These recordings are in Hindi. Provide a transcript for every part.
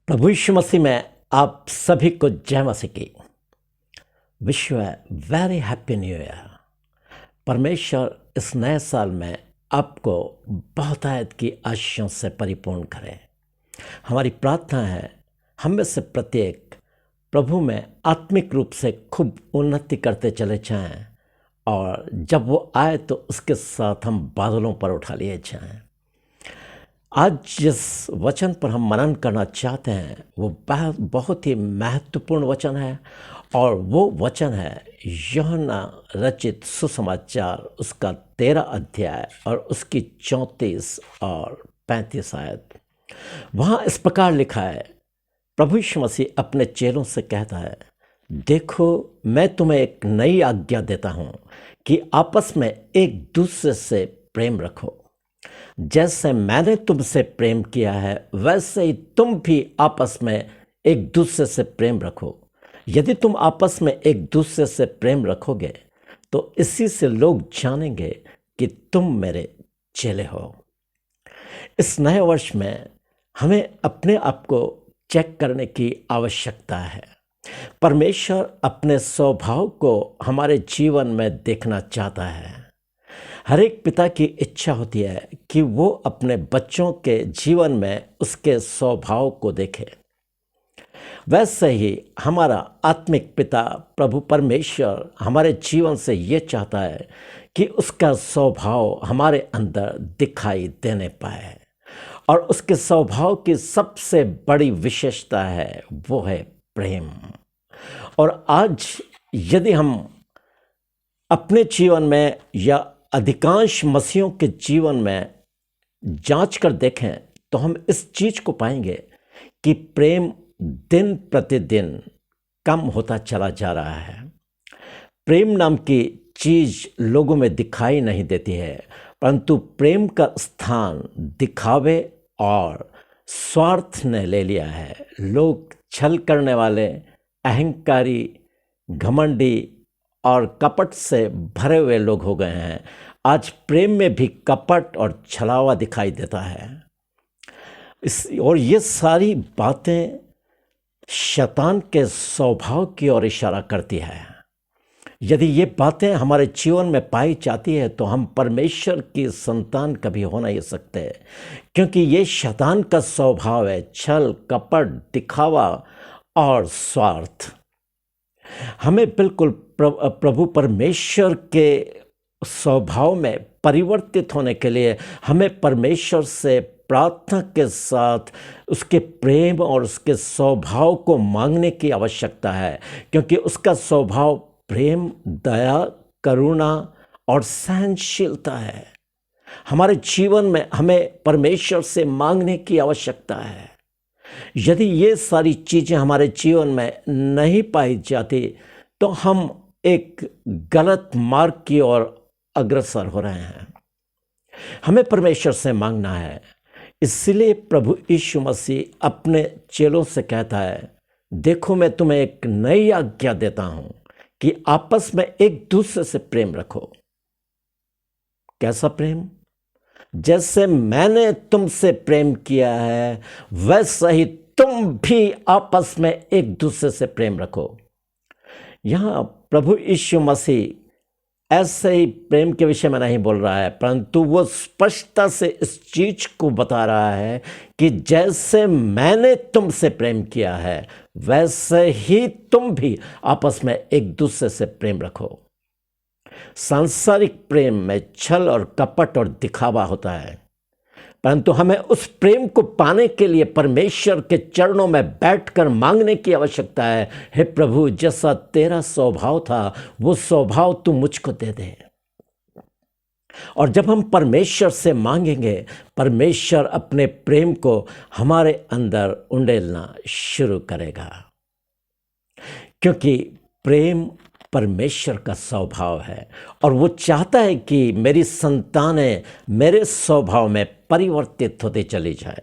प्रभु यीशु मसीह में आप सभी को जय मसीह की। Wish you very happy new year. परमेश्वर इस नए साल में आपको बहुतायत की आशीषों से परिपूर्ण करे। हमारी प्रार्थना है हम में से प्रत्येक प्रभु में आत्मिक रूप से खूब उन्नति करते चले जाएं और जब वो आए तो उसके साथ हम बादलों पर उठा लिए जाएं। आज जिस वचन पर हम मनन करना चाहते हैं वो बहुत ही महत्वपूर्ण वचन है और वो वचन है यूहन्ना रचित सुसमाचार उसका 13 अध्याय और उसकी 34 और 35 आयत। वहाँ इस प्रकार लिखा है, प्रभु यीशु मसीह अपने चेलों से कहता है, देखो मैं तुम्हें एक नई आज्ञा देता हूँ कि आपस में एक दूसरे से प्रेम रखो। जैसे मैंने तुमसे प्रेम किया है वैसे ही तुम भी आपस में एक दूसरे से प्रेम रखो। यदि तुम आपस में एक दूसरे से प्रेम रखोगे तो इसी से लोग जानेंगे कि तुम मेरे चेले हो। इस नए वर्ष में हमें अपने आप को चेक करने की आवश्यकता है। परमेश्वर अपने स्वभाव को हमारे जीवन में देखना चाहता है। हर एक पिता की इच्छा होती है कि वो अपने बच्चों के जीवन में उसके स्वभाव को देखे। वैसे ही हमारा आत्मिक पिता प्रभु परमेश्वर हमारे जीवन से ये चाहता है कि उसका स्वभाव हमारे अंदर दिखाई देने पाए और उसके स्वभाव की सबसे बड़ी विशेषता है वो है प्रेम। और आज यदि हम अपने जीवन में या अधिकांश मसीहों के जीवन में जांच कर देखें तो हम इस चीज को पाएंगे कि प्रेम दिन प्रतिदिन कम होता चला जा रहा है। प्रेम नाम की चीज लोगों में दिखाई नहीं देती है, परंतु प्रेम का स्थान दिखावे और स्वार्थ ने ले लिया है। लोग छल करने वाले, अहंकारी, घमंडी और कपट से भरे हुए लोग हो गए हैं। आज प्रेम में भी कपट और छलावा दिखाई देता है। और ये सारी बातें शैतान के स्वभाव की ओर इशारा करती है। यदि ये बातें हमारे जीवन में पाई जाती है तो हम परमेश्वर की संतान कभी हो नहीं सकते, क्योंकि ये शैतान का स्वभाव है, छल, कपट, दिखावा और स्वार्थ। हमें बिल्कुल प्रभु परमेश्वर के स्वभाव में परिवर्तित होने के लिए हमें परमेश्वर से प्रार्थना के साथ उसके प्रेम और उसके स्वभाव को मांगने की आवश्यकता है, क्योंकि उसका स्वभाव प्रेम, दया, करुणा और सहनशीलता है। हमारे जीवन में हमें परमेश्वर से मांगने की आवश्यकता है। यदि ये सारी चीज़ें हमारे जीवन में नहीं पाई जाती तो हम एक गलत मार्ग की ओर अग्रसर हो रहे हैं। हमें परमेश्वर से मांगना है। इसलिए प्रभु यीशु मसीह अपने चेलों से कहता है, देखो मैं तुम्हें एक नई आज्ञा देता हूं कि आपस में एक दूसरे से प्रेम रखो। कैसा प्रेम? जैसे मैंने तुमसे प्रेम किया है वैसा ही तुम भी आपस में एक दूसरे से प्रेम रखो। यहाँ प्रभु यीशु मसीह ऐसे ही प्रेम के विषय में नहीं बोल रहा है, परंतु वो स्पष्टता से इस चीज को बता रहा है कि जैसे मैंने तुमसे प्रेम किया है वैसे ही तुम भी आपस में एक दूसरे से प्रेम रखो। सांसारिक प्रेम में छल और कपट और दिखावा होता है, परंतु हमें उस प्रेम को पाने के लिए परमेश्वर के चरणों में बैठकर मांगने की आवश्यकता है। हे प्रभु, जैसा तेरा स्वभाव था वो स्वभाव तू मुझको दे दे। और जब हम परमेश्वर से मांगेंगे, परमेश्वर अपने प्रेम को हमारे अंदर उंडेलना शुरू करेगा, क्योंकि प्रेम परमेश्वर का स्वभाव है और वो चाहता है कि मेरी संतानें मेरे स्वभाव में परिवर्तित होते चली जाए।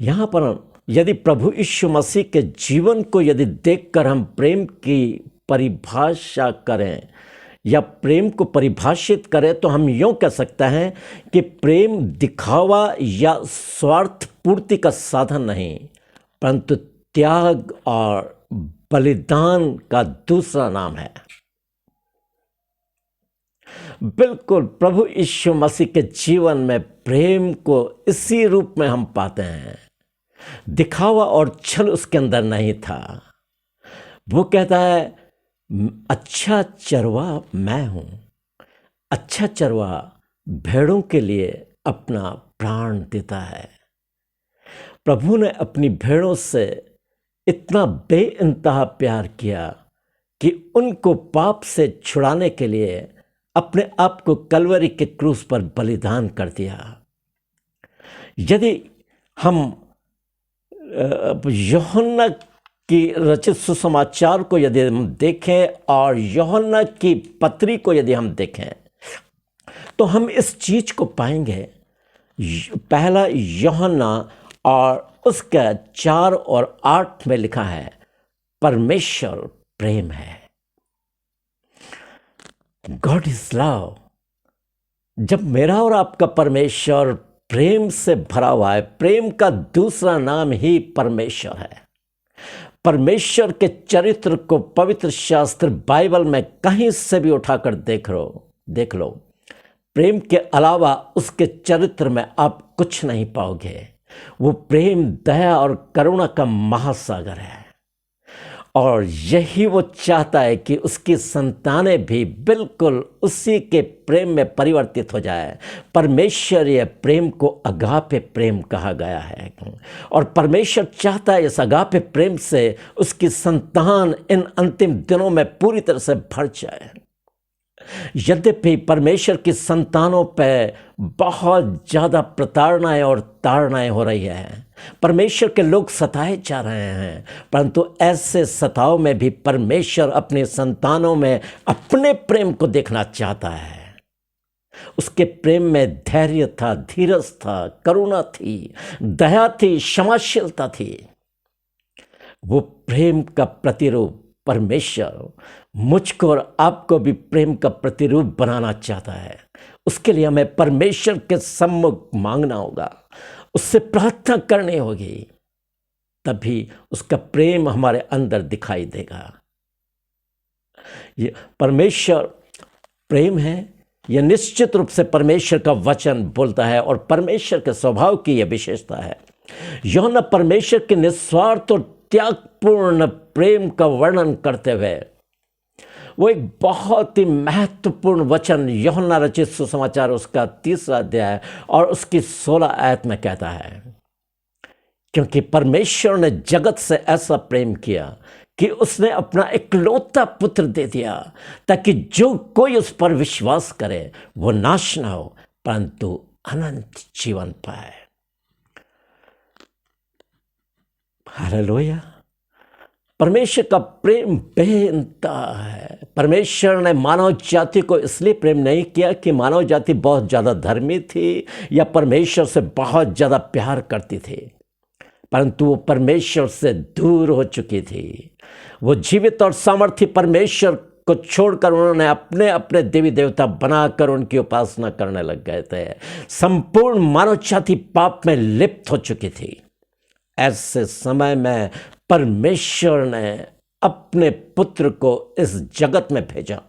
यहाँ पर यदि प्रभु यीशु मसीह के जीवन को यदि देखकर हम प्रेम की परिभाषा करें या प्रेम को परिभाषित करें तो हम यूँ कह सकते हैं कि प्रेम दिखावा या स्वार्थ पूर्ति का साधन नहीं, परंतु त्याग और बलिदान का दूसरा नाम है। बिल्कुल प्रभु यीशु मसीह के जीवन में प्रेम को इसी रूप में हम पाते हैं। दिखावा और छल उसके अंदर नहीं था। वो कहता है अच्छा चरवा मैं हूं। अच्छा चरवा भेड़ों के लिए अपना प्राण देता है। प्रभु ने अपनी भेड़ों से इतना बेइंतहा प्यार किया कि उनको पाप से छुड़ाने के लिए अपने आप को कलवरी के क्रूस पर बलिदान कर दिया। यदि हम यूहन्ना की रचित सुसमाचार को यदि हम देखें और यूहन्ना की पत्री को यदि हम देखें तो हम इस चीज को पाएंगे। पहला यूहन्ना और उसका 4 और 8 में लिखा है परमेश्वर प्रेम है। God is love. जब मेरा और आपका परमेश्वर प्रेम से भरा हुआ है, प्रेम का दूसरा नाम ही परमेश्वर है। परमेश्वर के चरित्र को पवित्र शास्त्र बाइबल में कहीं से भी उठाकर देख लो, प्रेम के अलावा उसके चरित्र में आप कुछ नहीं पाओगे। वो प्रेम, दया और करुणा का महासागर है और यही वो चाहता है कि उसकी संतानें भी बिल्कुल उसी के प्रेम में परिवर्तित हो जाए। परमेश्वरीय प्रेम को अगापे प्रेम कहा गया है और परमेश्वर चाहता है इस अगापे प्रेम से उसकी संतान इन अंतिम दिनों में पूरी तरह से भर जाए। यद्यपि परमेश्वर की संतानों पर बहुत ज़्यादा प्रताड़नाएं और ताड़नाएं हो रही है, परमेश्वर के लोग सताए जा रहे हैं, परंतु ऐसे सताव में भी परमेश्वर अपने संतानों में अपने प्रेम को देखना चाहता है। उसके प्रेम में धैर्य था, धीरज था, करुणा थी, दया थी, क्षमाशीलता थी। वो प्रेम का प्रतिरूप परमेश्वर मुझको और आपको भी प्रेम का प्रतिरूप बनाना चाहता है। उसके लिए हमें परमेश्वर के सम्मुख मांगना होगा, उससे प्रार्थना करनी होगी, तभी उसका प्रेम हमारे अंदर दिखाई देगा। ये परमेश्वर प्रेम है, यह निश्चित रूप से परमेश्वर का वचन बोलता है और परमेश्वर के स्वभाव की यह विशेषता है। यूहन्ना परमेश्वर के निस्वार्थ और त्यागपूर्ण प्रेम का वर्णन करते हुए वो एक बहुत ही महत्वपूर्ण वचन यूहन्ना रचित सुसमाचार उसका 3 अध्याय और उसकी 16 आयत में कहता है, क्योंकि परमेश्वर ने जगत से ऐसा प्रेम किया कि उसने अपना इकलौता पुत्र दे दिया, ताकि जो कोई उस पर विश्वास करे वो नाश ना हो परंतु अनंत जीवन पाए। हालेलुया। परमेश्वर का प्रेम बेइंतहा है। परमेश्वर ने मानव जाति को इसलिए प्रेम नहीं किया कि मानव जाति बहुत ज़्यादा धर्मी थी या परमेश्वर से बहुत ज़्यादा प्यार करती थी, परंतु वो परमेश्वर से दूर हो चुकी थी। वो जीवित और सामर्थी परमेश्वर को छोड़कर उन्होंने अपने अपने देवी देवता बनाकर उनकी उपासना करने लग गए थे। संपूर्ण मानव जाति पाप में लिप्त हो चुकी थी। ऐसे समय में परमेश्वर ने अपने पुत्र को इस जगत में भेजा,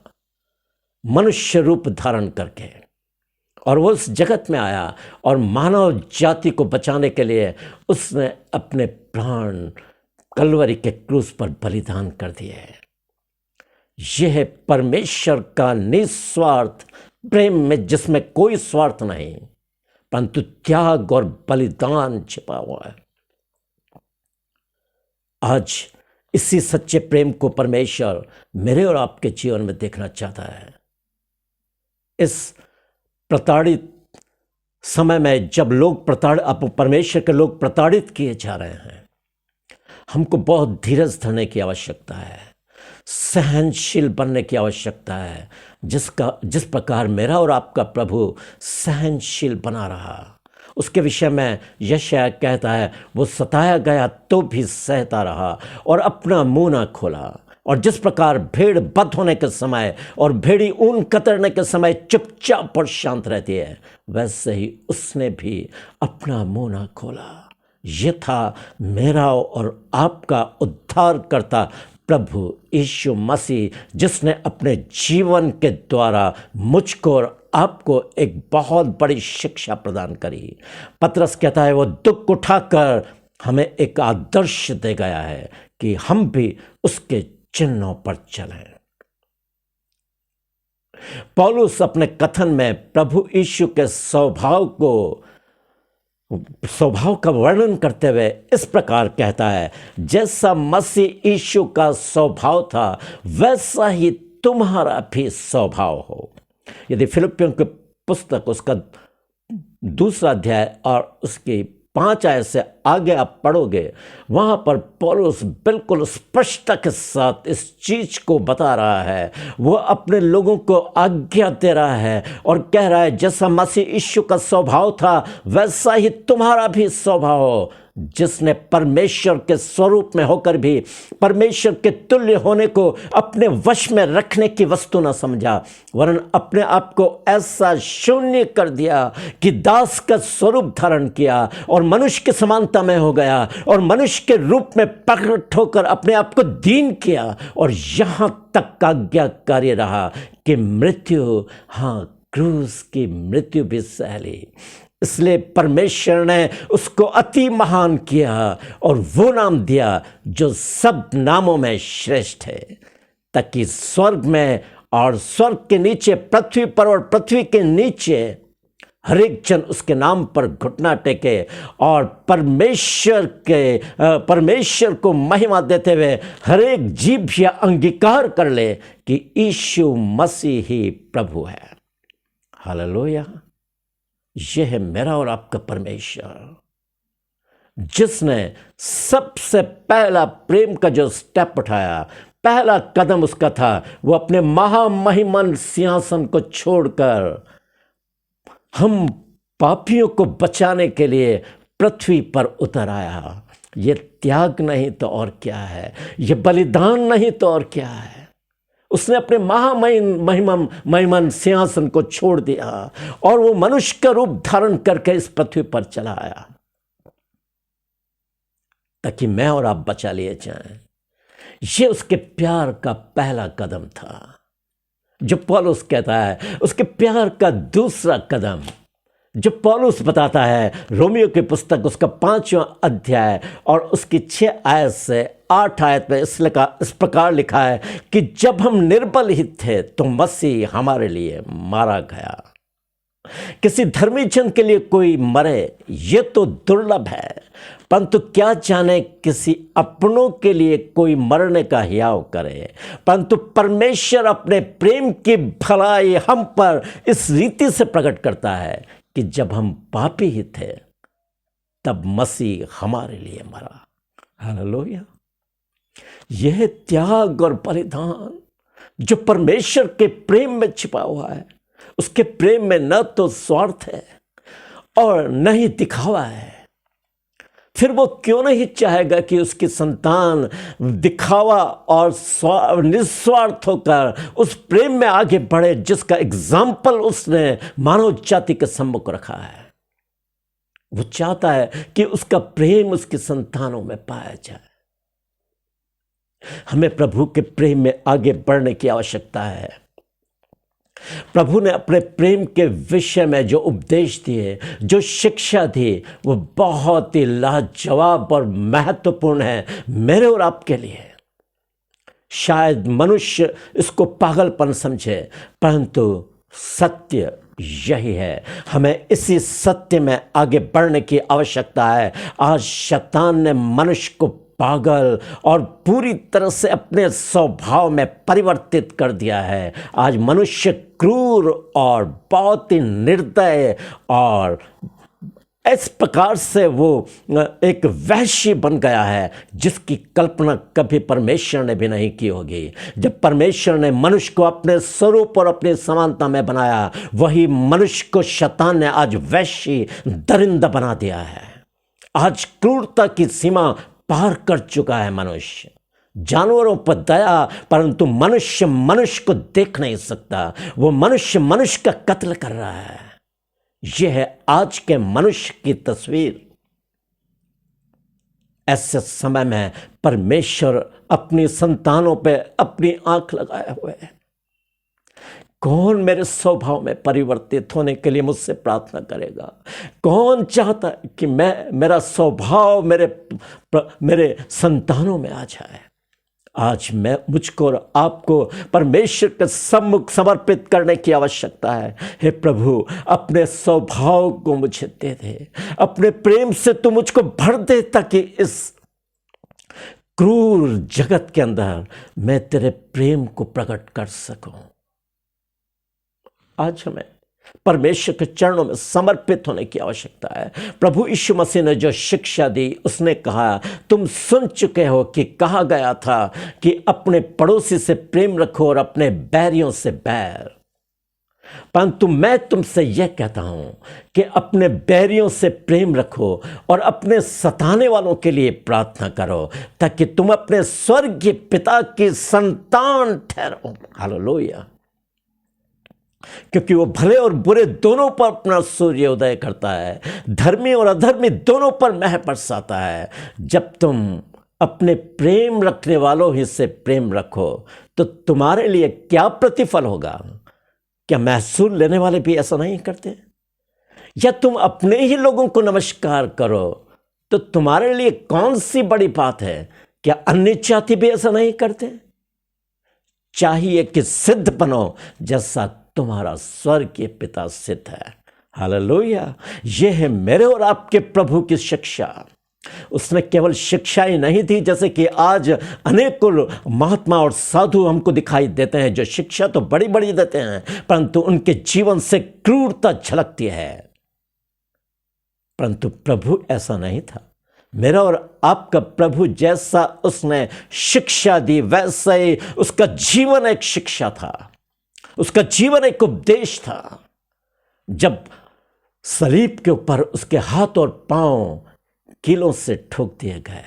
मनुष्य रूप धारण करके, और वो उस जगत में आया और मानव जाति को बचाने के लिए उसने अपने प्राण कलवरी के क्रूस पर बलिदान कर दिए। यह है परमेश्वर का निस्वार्थ प्रेम में, जिसमें कोई स्वार्थ नहीं परंतु त्याग और बलिदान छिपा हुआ है। आज इसी सच्चे प्रेम को परमेश्वर मेरे और आपके जीवन में देखना चाहता है। इस प्रताड़ित समय में जब लोग परमेश्वर के लोग प्रताड़ित किए जा रहे हैं, हमको बहुत धीरज धरने की आवश्यकता है, सहनशील बनने की आवश्यकता है, जिस प्रकार मेरा और आपका प्रभु सहनशील बना रहा। उसके विषय में यशायाह कहता है, वो सताया गया तो भी सहता रहा और अपना मुंह ना खोला। और जिस प्रकार भेड़ बंद होने के समय और भेड़ी ऊन कतरने के समय चुपचाप और शांत रहती है, वैसे ही उसने भी अपना मुंह ना खोला। ये था मेरा और आपका उद्धारकर्ता प्रभु यीशु मसीह, जिसने अपने जीवन के द्वारा मुझको और आपको एक बहुत बड़ी शिक्षा प्रदान करी। पतरस कहता है वो दुख उठाकर हमें एक आदर्श दे गया है कि हम भी उसके चिन्हों पर चलें। पौलुस अपने कथन में प्रभु यीशु के स्वभाव का वर्णन करते हुए इस प्रकार कहता है, जैसा मसीह यीशु का स्वभाव था वैसा ही तुम्हारा भी स्वभाव हो। यदि फिलिपियों की पुस्तक उसका 2 अध्याय और उसकी 5 आयत से आगे आप पढ़ोगे, वहाँ पर पौलुस बिल्कुल स्पष्टता के साथ इस चीज को बता रहा है। वो अपने लोगों को आज्ञा दे रहा है और कह रहा है जैसा मसीह यीशु का स्वभाव था वैसा ही तुम्हारा भी स्वभाव हो, जिसने परमेश्वर के स्वरूप में होकर भी परमेश्वर के तुल्य होने को अपने वश में रखने की वस्तु न समझा, वरन अपने आप को ऐसा शून्य कर दिया कि दास का स्वरूप धारण किया और मनुष्य की समानता में हो गया और मनुष्य के रूप में प्रकट होकर अपने आप को दीन किया और यहां तक आज्ञाकारी रहा कि मृत्यु, हाँ, क्रूस की मृत्यु भी सह ली। इसलिए परमेश्वर ने उसको अति महान किया और वो नाम दिया जो सब नामों में श्रेष्ठ है, ताकि स्वर्ग में और स्वर्ग के नीचे, पृथ्वी पर और पृथ्वी के नीचे हर एक जन उसके नाम पर घुटना टेके और परमेश्वर को महिमा देते हुए हर एक जीभ या अंगीकार कर ले कि यीशु मसीह ही प्रभु है। हालेलुया। यह है मेरा और आपका परमेश्वर, जिसने सबसे पहला प्रेम का जो स्टेप उठाया, पहला कदम उसका था, वो अपने महामहिमन सिंहासन को छोड़कर हम पापियों को बचाने के लिए पृथ्वी पर उतर आया। ये त्याग नहीं तो और क्या है, ये बलिदान नहीं तो और क्या है। उसने अपने महिमन सिंहासन को छोड़ दिया और वो मनुष्य का रूप धारण करके इस पृथ्वी पर चला आया ताकि मैं और आप बचा लिए जाएं। ये उसके प्यार का पहला कदम था जो पौलुस कहता है। उसके प्यार का दूसरा कदम जो पौलुस बताता है, रोमियो की पुस्तक उसका 5वां अध्याय और उसकी 6 आयत से 8 आयत में इस प्रकार लिखा है कि जब हम निर्बल ही थे तो मसीह हमारे लिए मारा गया। किसी धर्मी जन के लिए कोई मरे ये तो दुर्लभ है, परंतु क्या जाने किसी अपनों के लिए कोई मरने का हियाव करे। परंतु परमेश्वर अपने प्रेम की भलाई हम पर इस रीति से प्रकट करता है कि जब हम पापी ही थे तब मसीह हमारे लिए मरा। हालेलुया। यह त्याग और बलिदान जो परमेश्वर के प्रेम में छिपा हुआ है, उसके प्रेम में न तो स्वार्थ है और न ही दिखावा है। फिर वो क्यों नहीं चाहेगा कि उसकी संतान दिखावा और निस्वार्थ होकर उस प्रेम में आगे बढ़े जिसका एग्जाम्पल उसने मानव जाति के सम्मुख रखा है। वो चाहता है कि उसका प्रेम उसकी संतानों में पाया जाए। हमें प्रभु के प्रेम में आगे बढ़ने की आवश्यकता है। प्रभु ने अपने प्रेम के विषय में जो उपदेश दिए, जो शिक्षा दी, वो बहुत ही लाजवाब और महत्वपूर्ण है मेरे और आपके लिए। शायद मनुष्य इसको पागलपन समझे, परंतु सत्य यही है। हमें इसी सत्य में आगे बढ़ने की आवश्यकता है। आज शैतान ने मनुष्य को पागल और पूरी तरह से अपने स्वभाव में परिवर्तित कर दिया है। आज मनुष्य क्रूर और बहुत ही निर्दय और इस प्रकार से वो एक वैश्य बन गया है जिसकी कल्पना कभी परमेश्वर ने भी नहीं की होगी। जब परमेश्वर ने मनुष्य को अपने स्वरूप और अपनी समानता में बनाया, वही मनुष्य को शैतान ने आज वैश्य दरिंदा बना दिया है। आज क्रूरता की सीमा पार कर चुका है मनुष्य। जानवरों पर दया, परंतु मनुष्य को देख नहीं सकता। वो मनुष्य का कत्ल कर रहा है। यह है आज के मनुष्य की तस्वीर। ऐसे समय में परमेश्वर अपनी संतानों पे अपनी आंख लगाए हुए है। कौन मेरे स्वभाव में परिवर्तित होने के लिए मुझसे प्रार्थना करेगा? कौन चाहता है कि मेरा स्वभाव मेरे संतानों में आ जाए? आज मुझको और आपको परमेश्वर के सम्मुख समर्पित करने की आवश्यकता है। हे प्रभु, अपने स्वभाव को मुझे दे दे, अपने प्रेम से तू मुझको भर दे, ताकि इस क्रूर जगत के अंदर मैं तेरे प्रेम को प्रकट कर सकूं। आज हमें परमेश्वर के चरणों में समर्पित होने की आवश्यकता है। प्रभु यीशु मसीह ने जो शिक्षा दी, उसने कहा, तुम सुन चुके हो कि कहा गया था कि अपने पड़ोसी से प्रेम रखो और अपने बैरियों से बैर। परंतु मैं तुमसे यह कहता हूं कि अपने बैरियों से प्रेम रखो और अपने सताने वालों के लिए प्रार्थना करो, ताकि तुम अपने स्वर्गीय पिता की संतान ठहरो। हालेलुया। क्योंकि वो भले और बुरे दोनों पर अपना सूर्योदय करता है, धर्मी और अधर्मी दोनों पर मेह बरसाता है। जब तुम अपने प्रेम रखने वालों ही से प्रेम रखो तो तुम्हारे लिए क्या प्रतिफल होगा? क्या महसूल लेने वाले भी ऐसा नहीं करते? या तुम अपने ही लोगों को नमस्कार करो तो तुम्हारे लिए कौन सी बड़ी बात है? क्या अन्य जाति भी ऐसा नहीं करते? चाहिए कि सिद्ध बनो जैसा तुम्हारा स्वर्गीय पिता सिद्ध है। हालेलुया। यह है मेरे और आपके प्रभु की शिक्षा। उसने केवल शिक्षा ही नहीं दी, जैसे कि आज अनेक महात्मा और साधु हमको दिखाई देते हैं, जो शिक्षा तो बड़ी बड़ी देते हैं, परंतु उनके जीवन से क्रूरता झलकती है। परंतु प्रभु ऐसा नहीं था। मेरा और आपका प्रभु जैसा उसने शिक्षा दी, वैसा ही उसका जीवन एक शिक्षा था, उसका जीवन एक उपदेश था। जब सलीब के ऊपर उसके हाथ और पांव कीलों से ठोक दिए गए,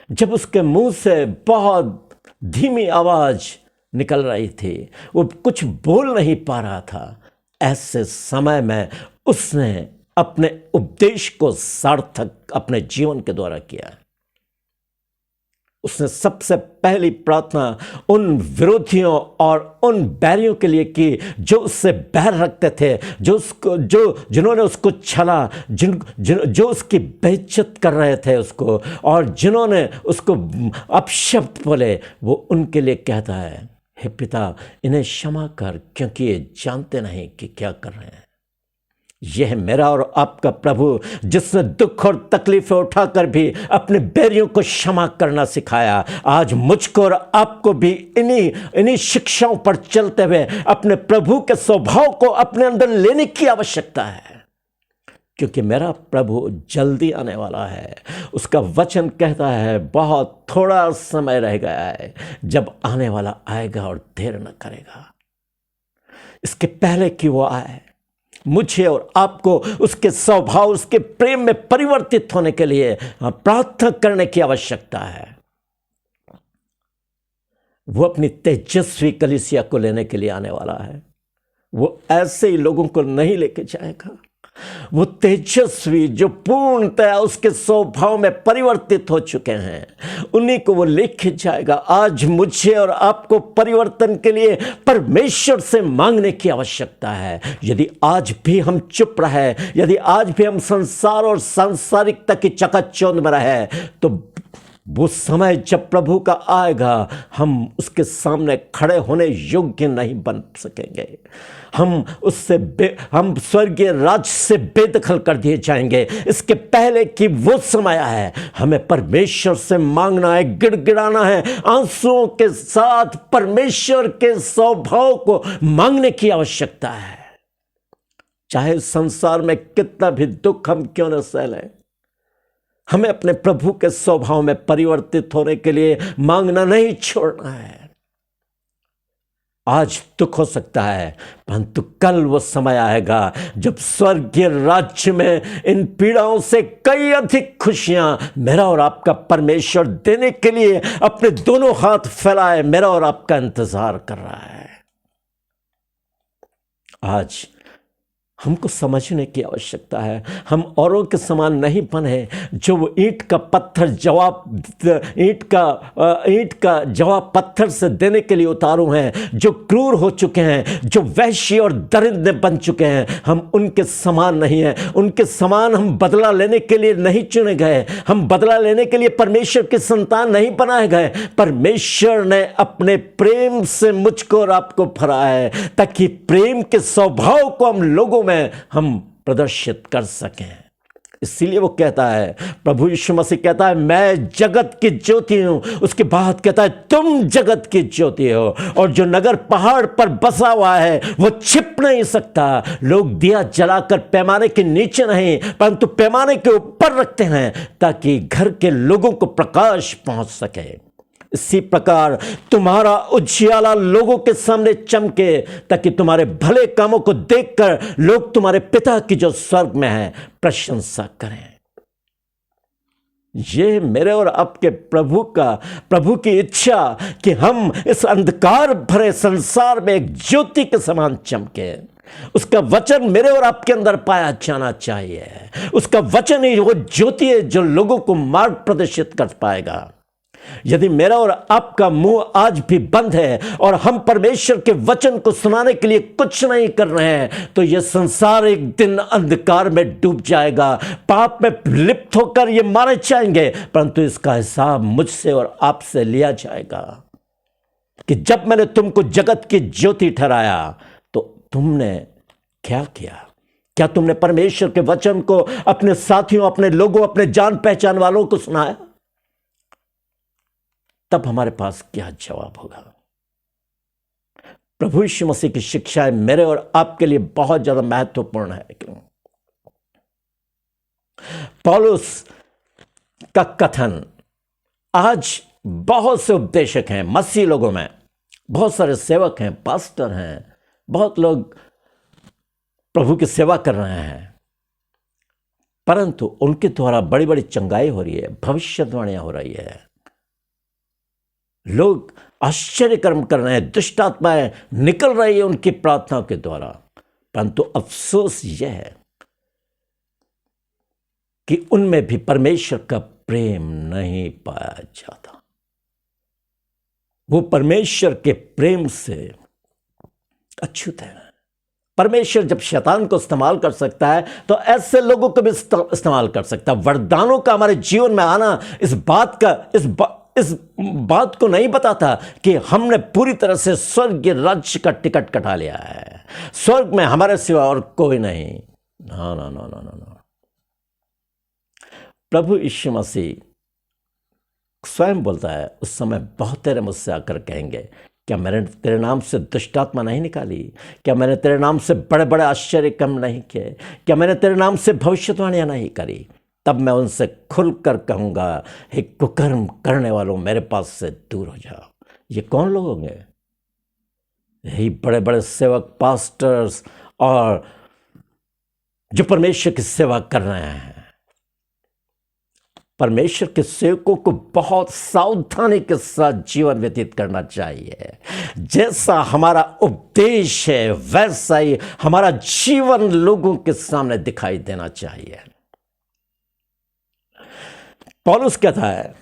जब उसके मुंह से बहुत धीमी आवाज निकल रही थी, वो कुछ बोल नहीं पा रहा था, ऐसे समय में उसने अपने उपदेश को सार्थक अपने जीवन के द्वारा किया। उसने सबसे पहली प्रार्थना उन विरोधियों और उन बैरियों के लिए की जो उससे बैर रखते थे, जिन्होंने उसको छला, जो उसकी बेइज्जत कर रहे थे उसको, और जिन्होंने उसको अपशब्द बोले। वो उनके लिए कहता है, हे पिता, इन्हें क्षमा कर, क्योंकि ये जानते नहीं कि क्या कर रहे हैं। यह है मेरा और आपका प्रभु, जिसने दुख और तकलीफें उठाकर भी अपने बैरियों को क्षमा करना सिखाया। आज मुझको और आपको भी इन्हीं शिक्षाओं पर चलते हुए अपने प्रभु के स्वभाव को अपने अंदर लेने की आवश्यकता है, क्योंकि मेरा प्रभु जल्दी आने वाला है। उसका वचन कहता है, बहुत थोड़ा समय रह गया है जब आने वाला आएगा और देर न करेगा। इसके पहले कि वो आए, मुझे और आपको उसके स्वभाव, उसके प्रेम में परिवर्तित होने के लिए प्रार्थना करने की आवश्यकता है। वो अपनी तेजस्वी कलीसिया को लेने के लिए आने वाला है। वो ऐसे ही लोगों को नहीं लेके जाएगा। वो तेजस्वी जो पूर्णतया उसके स्वभाव में परिवर्तित हो चुके हैं, उन्हीं को वो लेके जाएगा। आज मुझे और आपको परिवर्तन के लिए परमेश्वर से मांगने की आवश्यकता है। यदि आज भी हम चुप रहे, यदि आज भी हम संसार और सांसारिकता की चकाचौंध में रहे, तो वो समय जब प्रभु का आएगा, हम उसके सामने खड़े होने योग्य नहीं बन सकेंगे। हम स्वर्गीय राज्य से बेदखल कर दिए जाएंगे। इसके पहले कि वो समय आए, हमें परमेश्वर से मांगना है, गिड़गिड़ाना है, आंसुओं के साथ परमेश्वर के स्वभाव को मांगने की आवश्यकता है। चाहे संसार में कितना भी दुख हम क्यों न सह लें, हमें अपने प्रभु के स्वभाव में परिवर्तित होने के लिए मांगना नहीं छोड़ना है। आज दुख हो सकता है, परंतु कल वो समय आएगा जब स्वर्गीय राज्य में इन पीड़ाओं से कई अधिक खुशियां मेरा और आपका परमेश्वर देने के लिए अपने दोनों हाथ फैलाए मेरा और आपका इंतजार कर रहा है। आज हमको समझने की आवश्यकता है। हम औरों के समान नहीं बने जो वो ईंट का जवाब पत्थर से देने के लिए उतारू हैं, जो क्रूर हो चुके हैं, जो वैश्य और दरिद्र बन चुके हैं। हम उनके समान नहीं हैं। उनके समान हम बदला लेने के लिए नहीं चुने गए। हम बदला लेने के लिए परमेश्वर के संतान नहीं बनाए गए। परमेश्वर ने अपने प्रेम से मुझको और आपको भरा है ताकि प्रेम के स्वभाव को हम लोगों में हम प्रदर्शित कर सकें। इसीलिए वो कहता है, प्रभु यीशु मसीह कहता है, मैं जगत की ज्योति हूं। उसके बाद कहता है, तुम जगत की ज्योति हो। और जो नगर पहाड़ पर बसा हुआ है वो छिप नहीं सकता। लोग दिया जलाकर पैमाने के नीचे नहीं परंतु पैमाने के ऊपर रखते हैं ताकि घर के लोगों को प्रकाश पहुंच सके। इसी प्रकार तुम्हारा उजियाला लोगों के सामने चमके ताकि तुम्हारे भले कामों को देखकर लोग तुम्हारे पिता की जो स्वर्ग में है प्रशंसा करें। ये मेरे और आपके प्रभु की इच्छा कि हम इस अंधकार भरे संसार में एक ज्योति के समान चमके। उसका वचन मेरे और आपके अंदर पाया जाना चाहिए। उसका वचन ही वो ज्योति है जो लोगों को मार्ग प्रदर्शित कर पाएगा। यदि मेरा और आपका मुंह आज भी बंद है और हम परमेश्वर के वचन को सुनाने के लिए कुछ नहीं कर रहे हैं तो यह संसार एक दिन अंधकार में डूब जाएगा। पाप में लिप्त होकर ये मारे जाएंगे परंतु इसका हिसाब मुझसे और आपसे लिया जाएगा कि जब मैंने तुमको जगत की ज्योति ठहराया तो तुमने क्या किया। क्या तुमने परमेश्वर के वचन को अपने साथियों, अपने लोगों, अपने जान पहचान वालों को सुनाया? तब हमारे पास क्या जवाब होगा। प्रभु यीशु मसीह की शिक्षाएं मेरे और आपके लिए बहुत ज्यादा महत्वपूर्ण है। क्यों? पौलुस का कथन आज बहुत से उपदेशक हैं मसीह लोगों में, बहुत सारे सेवक हैं, पास्टर हैं, बहुत लोग प्रभु की सेवा कर रहे हैं परंतु उनके द्वारा बड़ी बड़ी चंगाई हो रही है, भविष्यवाणियां हो रही है, लोग आश्चर्य कर्म कर रहे हैं, दुष्ट आत्माएं निकल रही है उनकी प्रार्थनाओं के द्वारा। परंतु अफसोस यह है कि उनमें भी परमेश्वर का प्रेम नहीं पाया जाता। वो परमेश्वर के प्रेम से अछूत है। परमेश्वर जब शैतान को इस्तेमाल कर सकता है तो ऐसे लोगों को भी इस्तेमाल कर सकता है। वरदानों का हमारे जीवन में आना इस बात को नहीं बताता कि हमने पूरी तरह से स्वर्ग के राज्य का टिकट कटा लिया है। स्वर्ग में हमारे सिवा और कोई नहीं। ना ना ना ना ना ना। प्रभु यीशु मसीह स्वयं बोलता है, उस समय बहुत तेरे मुझसे आकर कहेंगे, क्या मैंने तेरे नाम से दुष्टात्मा नहीं निकाली? क्या मैंने तेरे नाम से बड़े बड़े आश्चर्य कर्म नहीं किए? क्या मैंने तेरे नाम से भविष्यवाणियां नहीं करी? तब मैं उनसे खुलकर कहूंगा, हे कुकर्म करने वालों, मेरे पास से दूर हो जाओ। ये कौन लोग होंगे? यही बड़े बड़े सेवक, पास्टर्स और जो परमेश्वर की सेवा कर रहे हैं। परमेश्वर के सेवकों को बहुत सावधानी के साथ जीवन व्यतीत करना चाहिए। जैसा हमारा उपदेश है वैसा ही हमारा जीवन लोगों के सामने दिखाई देना चाहिए। पौलुस कहता है,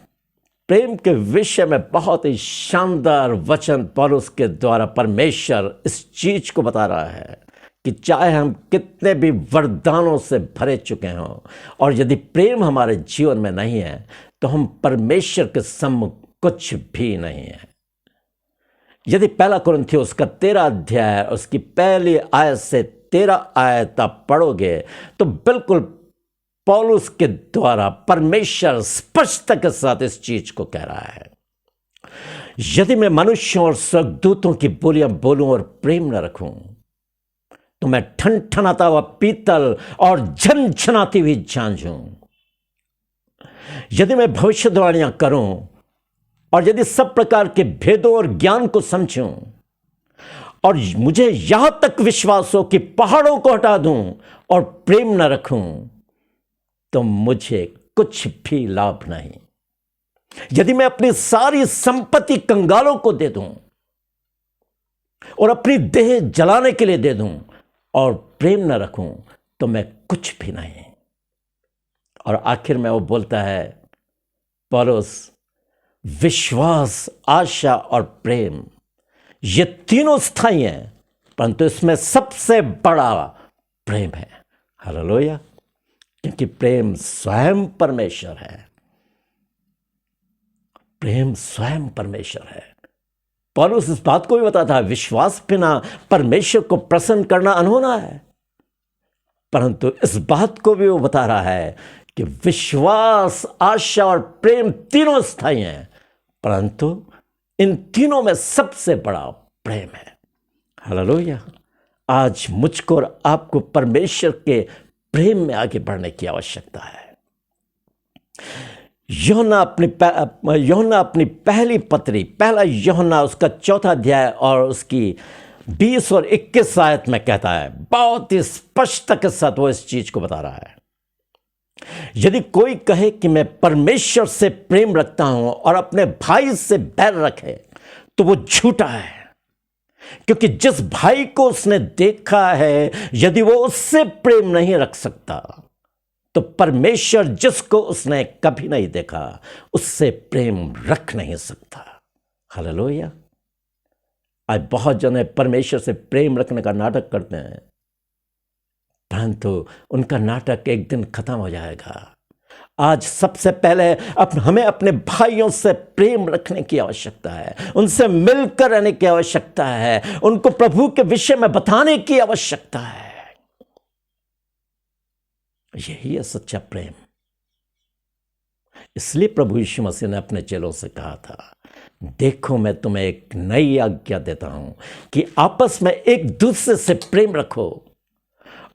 प्रेम के विषय में बहुत ही शानदार वचन पौलुस के द्वारा परमेश्वर इस चीज को बता रहा है कि चाहे हम कितने भी वरदानों से भरे चुके हों और यदि प्रेम हमारे जीवन में नहीं है तो हम परमेश्वर के सम्मुख कुछ भी नहीं है। यदि पहला कुरिन्थियों उसका 13 अध्याय उसकी पहली आयत से 13 आयत आप पढ़ोगे तो बिल्कुल पौलुस के द्वारा परमेश्वर स्पष्टता के साथ इस चीज को कह रहा है। यदि मैं मनुष्यों और स्वर्गदूतों की बोलियां बोलूं और प्रेम न रखूं तो मैं ठनठनाता हुआ पीतल और झनझनाती हुई झांझ हूं। यदि मैं भविष्यवाणियां करूं और यदि सब प्रकार के भेदों और ज्ञान को समझूं और मुझे यहां तक विश्वास हो कि पहाड़ों को हटा दूं और प्रेम न रखूं तो मुझे कुछ भी लाभ नहीं। यदि मैं अपनी सारी संपत्ति कंगालों को दे दूं और अपनी देह जलाने के लिए दे दूं और प्रेम न रखूं तो मैं कुछ भी नहीं। और आखिर में वो बोलता है पौलुस, विश्वास, आशा और प्रेम, ये तीनों स्थायी हैं, परंतु इसमें सबसे बड़ा प्रेम है। हालेलुया। क्योंकि प्रेम स्वयं परमेश्वर है। प्रेम स्वयं परमेश्वर है। पौलुस इस बात को भी बताता है, विश्वास बिना परमेश्वर को प्रसन्न करना अनहोना है। परंतु इस बात को भी वो बता रहा है कि विश्वास, आशा और प्रेम तीनों स्थायी हैं, परंतु इन तीनों में सबसे बड़ा प्रेम है। हालेलुया। आज मुझको और आपको परमेश्वर के प्रेम में आगे बढ़ने की आवश्यकता है। यूहन्ना अपनी पहली पत्री, पहला यूहन्ना उसका 4 अध्याय और उसकी 20 और 21 आयत में कहता है, बहुत ही स्पष्टता के साथ वो इस चीज को बता रहा है। यदि कोई कहे कि मैं परमेश्वर से प्रेम रखता हूं और अपने भाई से बैर रखे तो वो झूठा है, क्योंकि जिस भाई को उसने देखा है यदि वो उससे प्रेम नहीं रख सकता तो परमेश्वर जिसको उसने कभी नहीं देखा उससे प्रेम रख नहीं सकता। हालेलुया। आज बहुत जने परमेश्वर से प्रेम रखने का नाटक करते हैं, परंतु उनका नाटक एक दिन खत्म हो जाएगा। आज सबसे पहले हमें अपने भाइयों से प्रेम रखने की आवश्यकता है, उनसे मिलकर रहने की आवश्यकता है, उनको प्रभु के विषय में बताने की आवश्यकता है। यही है सच्चा प्रेम। इसलिए प्रभु यीशु मसीह ने अपने चेलों से कहा था, देखो मैं तुम्हें एक नई आज्ञा देता हूं कि आपस में एक दूसरे से प्रेम रखो,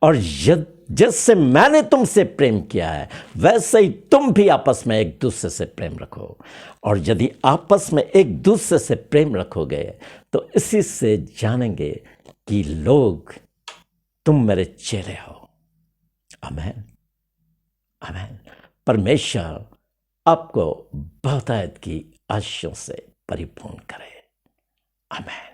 और जैसे मैंने तुमसे प्रेम किया है वैसे ही तुम भी आपस में एक दूसरे से प्रेम रखो। और यदि आपस में एक दूसरे से प्रेम रखोगे तो इसी से जानेंगे कि लोग तुम मेरे चेले हो। आमीन, आमीन। परमेश्वर आपको बहुतायत की आशीषों से परिपूर्ण करे। आमीन।